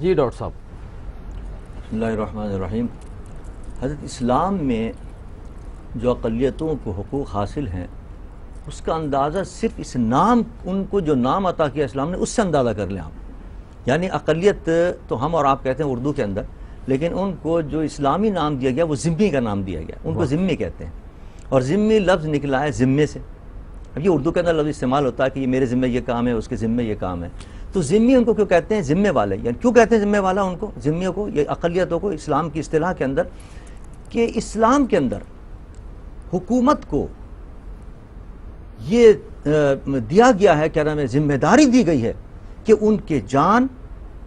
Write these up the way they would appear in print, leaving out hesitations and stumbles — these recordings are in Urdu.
جی ڈاکٹر صاحب. بسم اللہ الرحمن الرحیم. حضرت اسلام میں جو اقلیتوں کو حقوق حاصل ہیں اس کا اندازہ صرف اس نام، ان کو جو نام عطا کیا اسلام نے اس سے اندازہ کر لیں آپ. یعنی اقلیت تو ہم اور آپ کہتے ہیں اردو کے اندر، لیکن ان کو جو اسلامی نام دیا گیا وہ ذمی کا نام دیا گیا، ان کو ذمی کہتے ہیں. اور ذمی لفظ نکلا ہے ذمے سے. اب یہ اردو کے اندر لفظ استعمال ہوتا ہے کہ یہ میرے ذمے یہ کام ہے، اس کے ذمے یہ کام ہے. تو ذمی ان کو کیوں کہتے ہیں؟ ذمے والے. یعنی کیوں کہتے ہیں ذمے والا ان کو، ذمیوں کو، یہ اقلیتوں کو اسلام کی اصطلاح کے اندر؟ کہ اسلام کے اندر حکومت کو یہ دیا گیا ہے، کیا نام ہے، ذمہ داری دی گئی ہے کہ ان کے جان،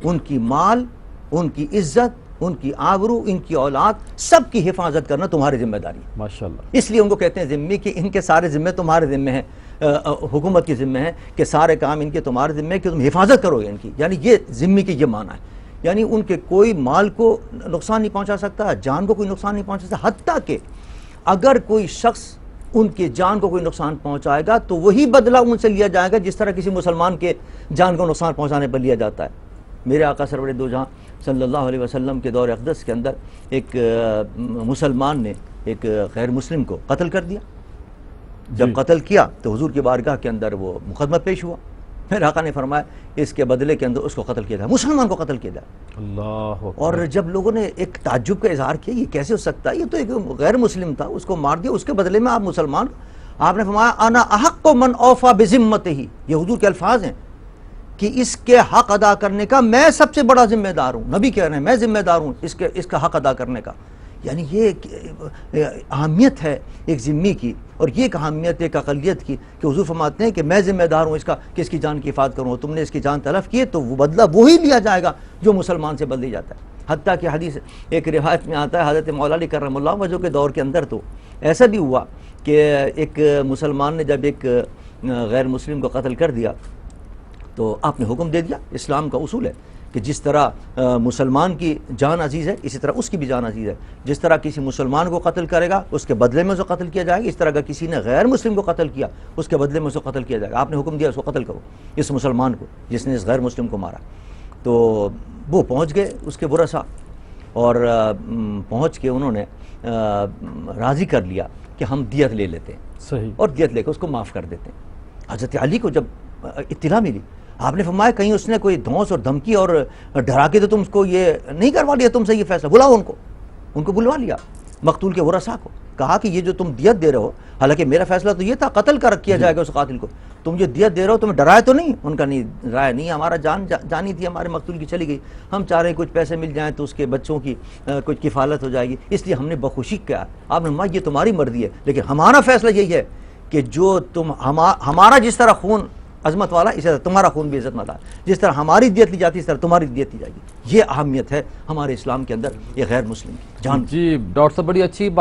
ان کی مال، ان کی عزت، ان کی آبرو، ان کی اولاد، سب کی حفاظت کرنا تمہاری ذمہ داری ہے. ماشاءاللہ. اس لیے ان کو کہتے ہیں ذمی، کہ ان کے سارے ذمے تمہارے ذمے ہیں، حکومت کی ذمے ہیں کہ سارے کام ان کے تمہارے ذمے ہیں کہ تم حفاظت کرو ان کی. یعنی یہ ذمی کی یہ معنی ہے. یعنی ان کے کوئی مال کو نقصان نہیں پہنچا سکتا، جان کو کوئی نقصان نہیں پہنچا سکتا. حتیٰ کہ اگر کوئی شخص ان کے جان کو کوئی نقصان پہنچائے گا تو وہی بدلہ ان سے لیا جائے گا جس طرح کسی مسلمان کے جان کو نقصان پہنچانے پر لیا جاتا ہے. میرے آقا سرور دو جہاں صلی اللہ علیہ وسلم کے دور اقدس کے اندر ایک مسلمان نے ایک غیر مسلم کو قتل کر دیا. جب قتل کیا تو حضور کی بارگاہ کے اندر وہ مقدمہ پیش ہوا. میرے آقا نے فرمایا اس کے بدلے کے اندر اس کو قتل کیا جائے، مسلمان کو قتل کیا جائے. اللہ. اور جب لوگوں نے ایک تعجب کا اظہار کیا، یہ کیسے ہو سکتا ہے، یہ تو ایک غیر مسلم تھا، اس کو مار دیا، اس کے بدلے میں آپ مسلمان. آپ نے فرمایا انا احق من اوفا بذمتہ، یہ حضور کے الفاظ ہیں کہ اس کے حق ادا کرنے کا میں سب سے بڑا ذمہ دار ہوں. نبی کہہ رہے ہیں میں ذمہ دار ہوں اس کا حق ادا کرنے کا. یعنی یہ اہمیت ہے ایک ذمی کی، اور یہ ایک اہمیت ہے ایک اقلیت کی کہ حضور فرماتے ہیں کہ میں ذمہ دار ہوں اس کا کہ اس کی جان کی حفاظت کروں. تم نے اس کی جان تلف کی تو وہ بدلہ وہی لیا جائے گا جو مسلمان سے بدل جاتا ہے. حتیٰ کہ حدیث ایک روایت میں آتا ہے حضرت مولا علی کرم اللہ وجہ کے دور کے اندر تو ایسا بھی ہوا کہ ایک مسلمان نے جب ایک غیر مسلم کو قتل کر دیا تو آپ نے حکم دے دیا. اسلام کا اصول ہے کہ جس طرح مسلمان کی جان عزیز ہے اسی طرح اس کی بھی جان عزیز ہے. جس طرح کسی مسلمان کو قتل کرے گا اس کے بدلے میں اسے قتل کیا جائے گا، اس طرح اگر کسی نے غیر مسلم کو قتل کیا اس کے بدلے میں اسے قتل کیا جائے گا. آپ نے حکم دیا اس کو قتل کرو، اس مسلمان کو جس نے اس غیر مسلم کو مارا. تو وہ پہنچ گئے اس کے ورثاء، اور پہنچ کے انہوں نے راضی کر لیا کہ ہم دیت لے لیتے ہیں. صحیح. اور دیت لے کے اس کو معاف کر دیتے ہیں. حضرت علی کو جب اطلاع ملی آپ نے فرمایا کہیں اس نے کوئی دھونس اور دھمکی اور ڈرا کے تو تم کو یہ نہیں کروا لیا تم سے یہ فیصلہ. بلاؤ ان کو بلوا لیا، مقتول کے ورثاء کو. کہا کہ یہ جو تم دیت دے رہے ہو، حالانکہ میرا فیصلہ تو یہ تھا قتل کا کیا جائے گا اس قاتل کو، تم جو دیت دے رہے ہو تمہیں ڈرائے تو نہیں؟ ان کا نہیں رائے نہیں، ہمارا جانی تھی ہمارے مقتول کی چلی گئی، ہم چاہ رہے ہیں کچھ پیسے مل جائیں تو اس کے بچوں کی کچھ کفالت ہو جائے گی، اس لیے ہم نے بخوشی کیا. آپ نے فرمایا یہ تمہاری مرضی ہے لیکن ہمارا فیصلہ یہی ہے کہ جو تم ہمارا جس طرح خون عظمت والا اسی طرح تمہارا خون بھی عزت والا، جس طرح ہماری دیت لی جاتی ہے اس طرح تمہاری دیت لی جائے گی. یہ اہمیت ہے ہمارے اسلام کے اندر یہ غیر مسلم کی جان. جی ڈاکٹر صاحب بڑی اچھی بات